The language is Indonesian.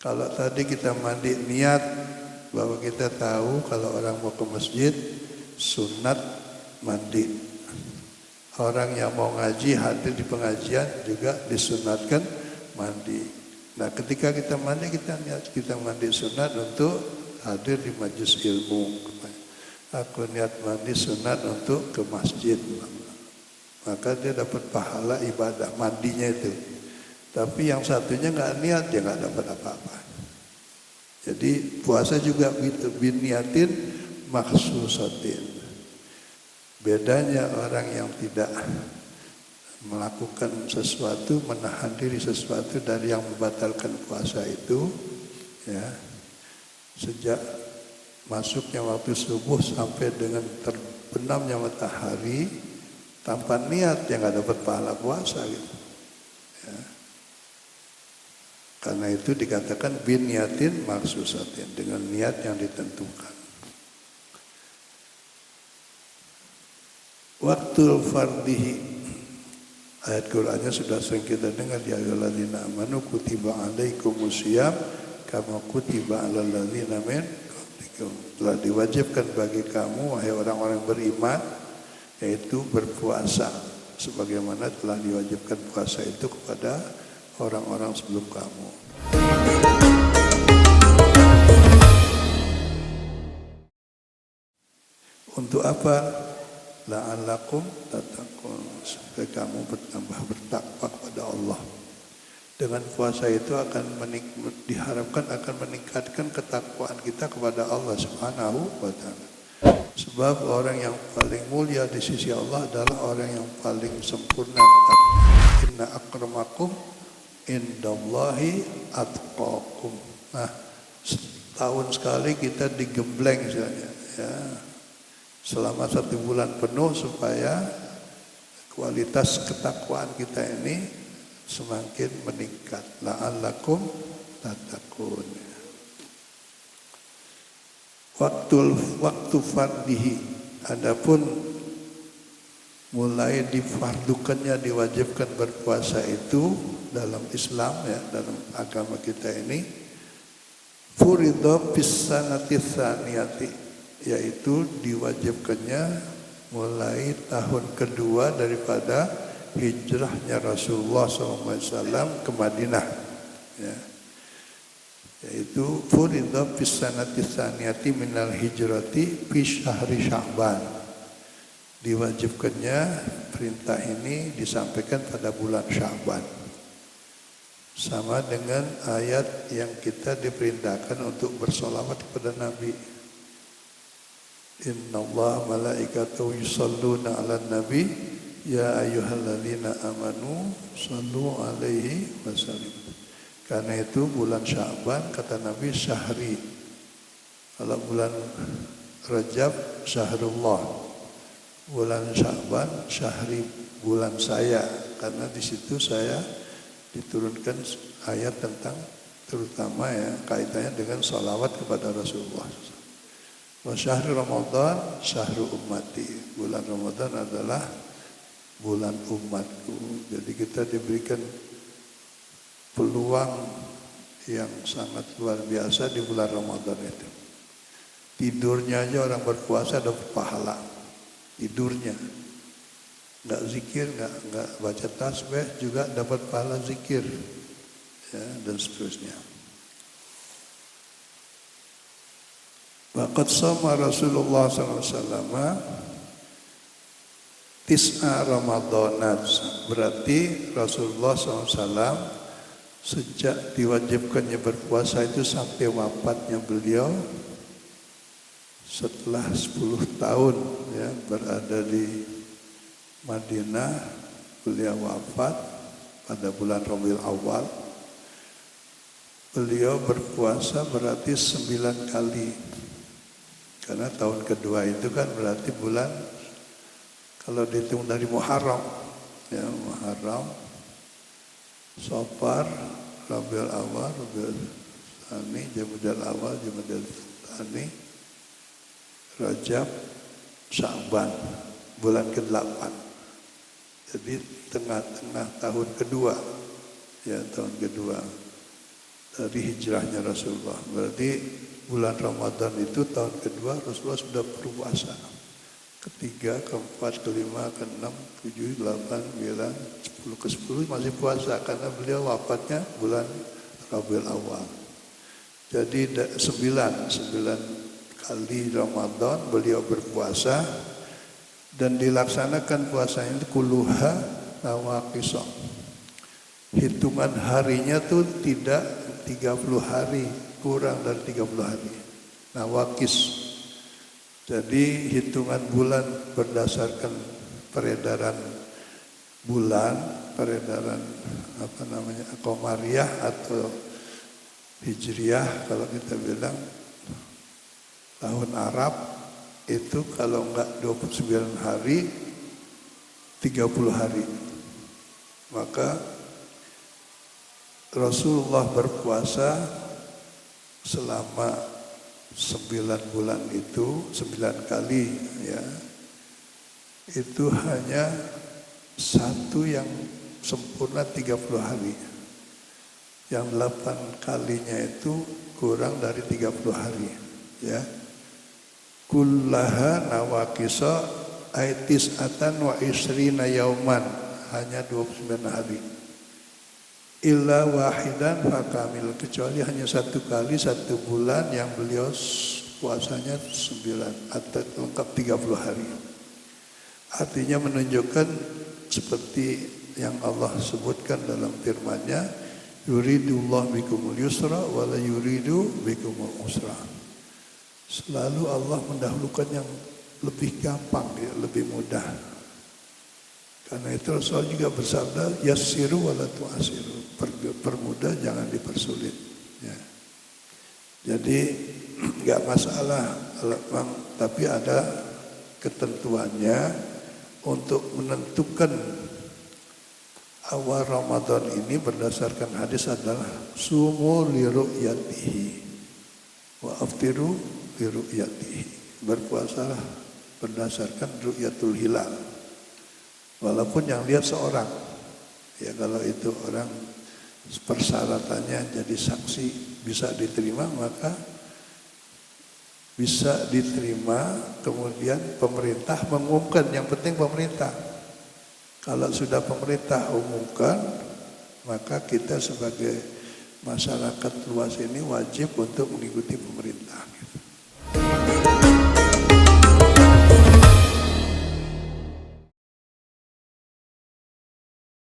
Kalau tadi kita mandi niat bahwa kita tahu kalau orang mau ke masjid sunat mandi. Orang yang mau ngaji hadir di pengajian juga disunatkan mandi. Nah, ketika kita mandi kita niat kita mandi sunat untuk hadir di majelis ilmu. Aku niat mandi sunat untuk ke masjid. Maka dia dapat pahala ibadah mandinya itu. Tapi yang satunya nggak niat, dia nggak dapat apa-apa. Jadi puasa juga biniatin maksusatin. Bedanya orang yang tidak melakukan sesuatu, menahan diri sesuatu dari yang membatalkan puasa itu, ya, sejak masuknya waktu subuh sampai dengan terbenamnya matahari, tanpa niat dia nggak dapat pahala puasa gitu. Ya. Karena itu dikatakan biniatin maksusatin, dengan niat yang ditentukan. Waktul fardihi, ayat Qur'annya sudah sering kita dengar, ya ayyuhalladzina amanu kutiba alaikumusiyam kama kutiba alal ladzina min qablikum. Telah diwajibkan bagi kamu wahai orang-orang beriman, yaitu berpuasa sebagaimana telah diwajibkan puasa itu kepada orang-orang sebelum kamu. Untuk apa? La'allakum tattaqun, supaya kamu bertambah bertakwa kepada Allah. Dengan puasa itu diharapkan akan meningkatkan ketakwaan kita kepada Allah Subhanahu wa ta'ala. Sebab orang yang paling mulia di sisi Allah adalah orang yang paling sempurna ketakwaan. Inna akramakum indallahi atqakum. Nah, setahun sekali kita digembleng misalnya, ya, selama 1 bulan penuh supaya kualitas ketakwaan kita ini semakin meningkat. La'allakum tattaqun. Waktu fardihi, adapun mulai difardukannya, diwajibkan berpuasa itu dalam Islam, ya, dalam agama kita ini, furidha fis sanati tsaniyati, yaitu diwajibkannya mulai tahun kedua daripada hijrahnya Rasulullah SAW ke Madinah, ya. Yaitu furidha fis sanati tsaniyati minal hijrati fi syahri Sya'ban. Diwajibkannya perintah ini disampaikan pada bulan Sya'ban. Sama dengan ayat yang kita diperintahkan untuk bersolawat kepada Nabi. Innallaha malaikatahu yusholluna 'alan nabi ya ayyuhalladzina amanu shallu 'alaihi wasallim. Karena itu bulan Sya'ban kata Nabi syahri. Kalau bulan Rajab syahrullah. Bulan Sya'ban syahri, bulan saya, karena di situ saya diturunkan ayat tentang terutama, ya, kaitannya dengan salawat kepada Rasulullah. Wa syahru Ramadan syahru ummati. Bulan Ramadan adalah bulan umatku. Jadi kita diberikan peluang yang sangat luar biasa di bulan Ramadan itu. Tidurnya aja orang berpuasa dapat pahala. Tidurnya, nggak zikir, nggak baca tasbih juga dapat pahala zikir, ya, dan seterusnya. Waqad shama Rasulullah SAW tis'a Ramadhanat, berarti Rasulullah SAW sejak diwajibkannya berpuasa itu sampai wafatnya beliau, setelah 10 tahun, ya, berada di Madinah, beliau wafat pada bulan Rabiul Awal. Beliau berpuasa berarti 9 kali. Karena tahun kedua itu kan berarti bulan, kalau dihitung dari Muharram, ya, Muharram, Safar, Rabiul Awal, Rabiul Tsani, Jamadil Awal, Jamadil Tsani, Rajab, Sya'ban, bulan ke-8. Jadi tengah-tengah tahun kedua, ya, tahun kedua. dari hijrahnya Rasulullah. Berarti bulan Ramadan itu tahun kedua Rasulullah sudah berpuasa. Ketiga, keempat, kelima, keenam, tujuh, delapan, sembilan, 10 ke 10 masih puasa karena beliau wafatnya bulan Rabiul Awal. Jadi 9 kali Ramadan beliau berpuasa dan dilaksanakan puasanya itu kuluha nawaqisah. Hitungan harinya tuh tidak 30 hari, kurang dari 30 hari. Nawaqis. Jadi hitungan bulan berdasarkan peredaran bulan, peredaran Qamariyah atau Hijriyah kalau kita bilang tahun Arab itu kalau enggak 29 hari 30 hari. Maka Rasulullah berpuasa selama 9 bulan itu 9 kali ya. Itu hanya satu yang sempurna 30 hari. Yang 8 kalinya itu kurang dari 30 hari ya. Kullaha nawaqisa aitis atan wa isrina yauman, hanya 29 hari. Illa wahidan fakamil, kecuali hanya satu kali satu bulan yang beliau puasanya 9 atau lengkap 30 hari. Artinya menunjukkan seperti yang Allah sebutkan dalam firman-Nya, yuridullah bikumul yusra wa la yuridu bikumul usra. Selalu Allah mendahulukan yang lebih gampang, lebih mudah. Karena itu Rasul juga bersabda, yassiru wa la tu'asiru, permudah jangan dipersulit ya. Jadi enggak masalah, tapi ada ketentuannya untuk menentukan awal Ramadan ini berdasarkan hadis adalah sumu li ru'yatihi wa aftiru li ru'yatihi. Berpuasalah berdasarkan ru'yatul hilal. Walaupun yang lihat seorang, ya kalau itu orang persyaratannya jadi saksi bisa diterima, maka bisa diterima. Kemudian pemerintah mengumumkan, yang penting pemerintah. Kalau sudah pemerintah umumkan, maka kita sebagai masyarakat luas ini wajib untuk mengikuti pemerintah.